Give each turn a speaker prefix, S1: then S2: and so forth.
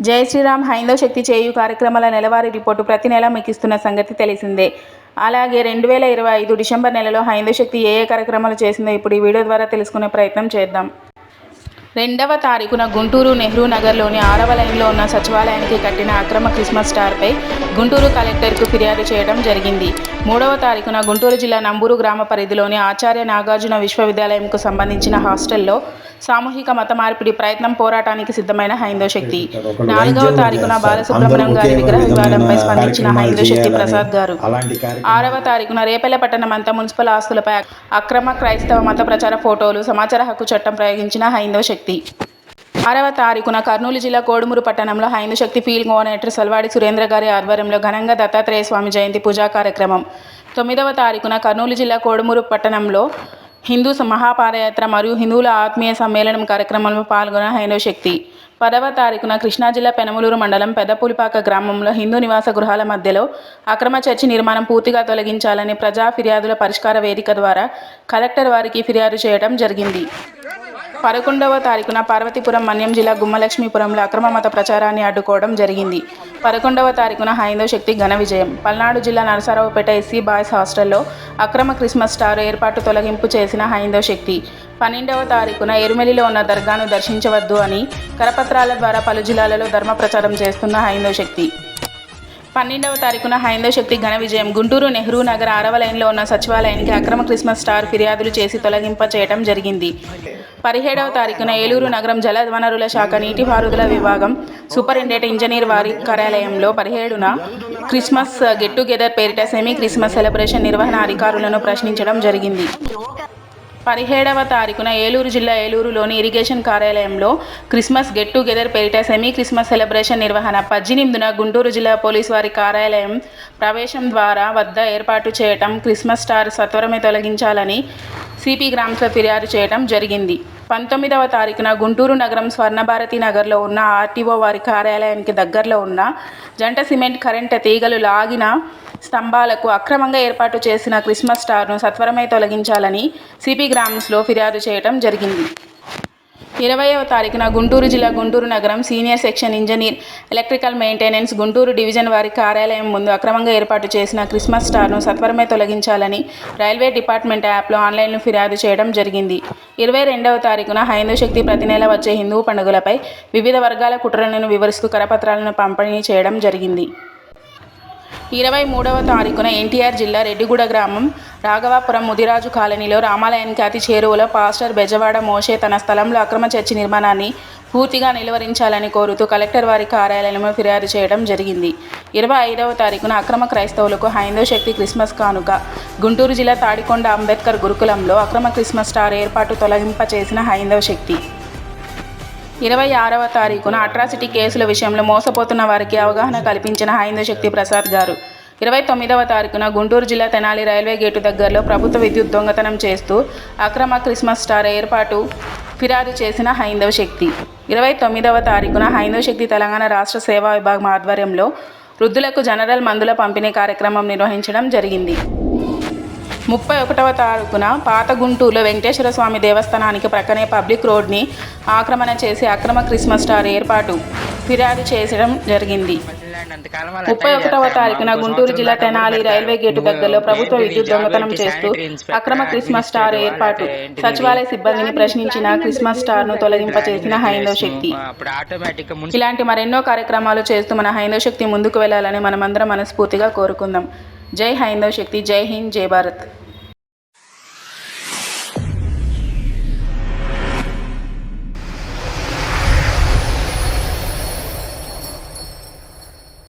S1: జై శ్రీరామ్ హైందవ శక్తి చేయు కార్యక్రమాల నెలవారీ రిపోర్టు ప్రతి నెల మీకు ఇస్తున్న సంగతి తెలిసిందే. అలాగే 2025 డిసెంబర్ నెలలో హైందవ శక్తి ఏ కార్యక్రమాలు చేసిందో ఇప్పుడు ఈ వీడియో ద్వారా తెలుసుకునే ప్రయత్నం చేద్దాం. 2వ తారీఖున గుంటూరు నెహ్రూ నగర్లోని 6వ లైన్లో ఉన్న సచివాలయానికి కట్టిన అక్రమ క్రిస్మస్ స్టార్పై గుంటూరు కలెక్టర్కు ఫిర్యాదు చేయడం జరిగింది. 3వ తారీఖున గుంటూరు జిల్లా నంబూరు గ్రామ పరిధిలోని ఆచార్య నాగార్జున విశ్వవిద్యాలయంకు సంబంధించిన హాస్టల్లో సామూహిక మత మార్పిడి ప్రయత్నం పోరాటానికి సిద్ధమైన హైందవ శక్తి. 4వ తారీఖున బాలసుబ్రహ్మణ్యం గారి విగ్రహ వివాదంపై స్పందించిన హైందవ శక్తి ప్రసాద్ గారు. 6వ తారీఖున రేపల్లె పట్టణమంతా మున్సిపల్ ఆస్తులపై అక్రమ క్రైస్తవ మత ప్రచార ఫోటోలు, సమాచార హక్కు చట్టం ప్రయోగించిన హైందవ శక్తి. 6వ తారీఖున కర్నూలు జిల్లా కోడుమూరు పట్టణంలో హైందవ శక్తి ఫీల్డ్ కోఆర్డినేటర్ సల్వాడి సురేంద్ర గారి ఆధ్వర్యంలో ఘనంగా దత్తాత్రేయ స్వామి జయంతి పూజా కార్యక్రమం. 9వ తారీఖున కర్నూలు జిల్లా కోడుమూరు పట్టణంలో హిందూ మహాపాదయాత్ర మరియు హిందువుల ఆత్మీయ సమ్మేళనం కార్యక్రమంలో పాల్గొన్న హైందవ శక్తి. 10వ తారీఖున కృష్ణా జిల్లా పెనమలూరు మండలం పెద్దపులిపాక గ్రామంలో హిందూ నివాస గృహాల మధ్యలో అక్రమ చర్చి నిర్మాణం పూర్తిగా తొలగించాలని ప్రజా ఫిర్యాదుల పరిష్కార వేదిక ద్వారా కలెక్టర్ వారికి ఫిర్యాదు చేయడం జరిగింది. 11వ తారీఖున పార్వతీపురం మన్యం జిల్లా గుమ్మలక్ష్మీపురంలో అక్రమ మత ప్రచారాన్ని అడ్డుకోవడం జరిగింది. 11వ తారీఖున హైందవ శక్తి ఘన విజయం. పల్నాడు జిల్లా నరసరావుపేట ఎస్సీ బాయ్స్ హాస్టల్లో అక్రమ క్రిస్మస్ స్టార్ ఏర్పాటు తొలగింపు చేసిన హైందవ శక్తి. 12వ తారీఖున ఎరుమెలిలో ఉన్న దర్గాను దర్శించవద్దు అని కరపత్రాల ద్వారా పలు జిల్లాలలో ధర్మ ప్రచారం చేస్తున్న హైందవ శక్తి. 12వ తారీఖున హైందవ శక్తి ఘన విజయం. గుంటూరు నెహ్రూ నగర్ 6వ లైన్లో ఉన్న సచివాలయానికి అక్రమ క్రిస్మస్ స్టార్ ఫిర్యాదులు చేసి తొలగింప చేయడం జరిగింది. 17వ తారీఖున ఏలూరు నగరం జల వనరుల శాఖ నీటిపారుదల విభాగం సూపరింటెండెంట్ ఇంజనీర్ వారి కార్యాలయంలో 17న క్రిస్మస్ గెట్ టుగెదర్ పేరిట సెమీ క్రిస్మస్ సెలబ్రేషన్ నిర్వహణ అధికారులను ప్రశ్నించడం జరిగింది. 17వ తారీఖున ఏలూరు జిల్లా ఏలూరులోని ఇరిగేషన్ కార్యాలయంలో క్రిస్మస్ గెట్ టుగెదర్ పేరిట సెమీ క్రిస్మస్ సెలబ్రేషన్ నిర్వహణ. 18న గుంటూరు జిల్లా పోలీసు వారి కార్యాలయం ప్రవేశం ద్వారా వద్ద ఏర్పాటు చేయటం క్రిస్మస్ స్టార్ సత్వరమే తొలగించాలని సిపి గ్రామ్స్లో ఫిర్యాదు చేయడం జరిగింది. 19వ తారీఖున గుంటూరు నగరం స్వర్ణభారతి నగర్లో ఉన్న ఆర్టీఓ వారి కార్యాలయానికి దగ్గరలో ఉన్న జంట సిమెంట్ కరెంటు తీగలు లాగిన స్తంభాలకు అక్రమంగా ఏర్పాటు చేసిన క్రిస్మస్ స్టార్ను సత్వరమే తొలగించాలని సిపి గ్రామ్స్లో ఫిర్యాదు చేయడం జరిగింది. 20వ తారీఖున గుంటూరు జిల్లా గుంటూరు నగరం senior section engineer electrical maintenance Guntur division వారి కార్యాలయం ముందు అక్రమంగా ఏర్పాటు చేసిన క్రిస్మస్ స్టార్ను సత్వరమే తొలగించాలని రైల్వే డిపార్ట్మెంట్ యాప్లో ఆన్లైన్లో ఫిర్యాదు చేయడం జరిగింది. 22వ తారీఖున హైందవ శక్తి ప్రతి నెల వచ్చే హిందూ పండుగలపై వివిధ వర్గాల కుట్రలను వివరిస్తూ కరపత్రాలను పంపిణీ చేయడం జరిగింది. 23వ తారీఖున ఎన్టీఆర్ జిల్లా రెడ్డిగూడ గ్రామం రాఘవాపురం ముదిరాజు కాలనీలో రామాలయానికి అతి చేరువలో పాస్టర్ బెజవాడ మోషే తన స్థలంలో అక్రమ చర్చి నిర్మాణాన్ని పూర్తిగా నిలువరించాలని కోరుతూ కలెక్టర్ వారి కార్యాలయంలో ఫిర్యాదు చేయడం జరిగింది. 25వ తారీఖున అక్రమ క్రైస్తవులకు హైందవ శక్తి క్రిస్మస్ కానుక. గుంటూరు జిల్లా తాడికొండ అంబేద్కర్ గురుకులంలో అక్రమ క్రిస్మస్ స్టార్ ఏర్పాటు తొలగింప చేసిన హైందవ శక్తి. 26వ తారీఖున అట్రాసిటీ కేసుల విషయంలో మోసపోతున్న వారికి అవగాహన కల్పించిన హైందవ శక్తి ప్రసాద్ గారు. 29వ తారీఖున గుంటూరు జిల్లా తెనాలి రైల్వే గేటు దగ్గరలో ప్రభుత్వ విద్యుత్ దొంగతనం చేస్తూ అక్రమ క్రిస్మస్ స్టార్ ఏర్పాటు ఫిర్యాదు చేసిన హైందవ శక్తి. 29వ తారీఖున హైందవ శక్తి తెలంగాణ రాష్ట్ర సేవా విభాగం ఆధ్వర్యంలో వృద్ధులకు జనరల్ మందుల పంపిణీ కార్యక్రమం నిర్వహించడం జరిగింది. 31వ తారీఖున పాత గుంటూరులో వెంకటేశ్వర స్వామి దేవస్థానానికి ప్రక్కనే పబ్లిక్ రోడ్ని ఆక్రమణ చేసి అక్రమ క్రిస్మస్ స్టార్ ఏర్పాటు ఫిర్యాదు చేయడం జరిగింది. 31వ తారీఖున గుంటూరు జిల్లా తెనాలి రైల్వే గేటు దగ్గరలో ప్రభుత్వ విద్యుత్ దొంగతనం చేస్తూ అక్రమ క్రిస్మస్ స్టార్ ఏర్పాటు సచివాలయ సిబ్బందిని ప్రశ్నించిన క్రిస్మస్ స్టార్ను తొలగింపచేసిన హైందవ శక్తి. ఇలాంటి మరెన్నో కార్యక్రమాలు చేస్తూ మన హైందవ శక్తి ముందుకు వెళ్లాలని మనమందరం మనస్ఫూర్తిగా కోరుకుందాం. జై హైందవ శక్తి, జై హింద్, జై భారత్.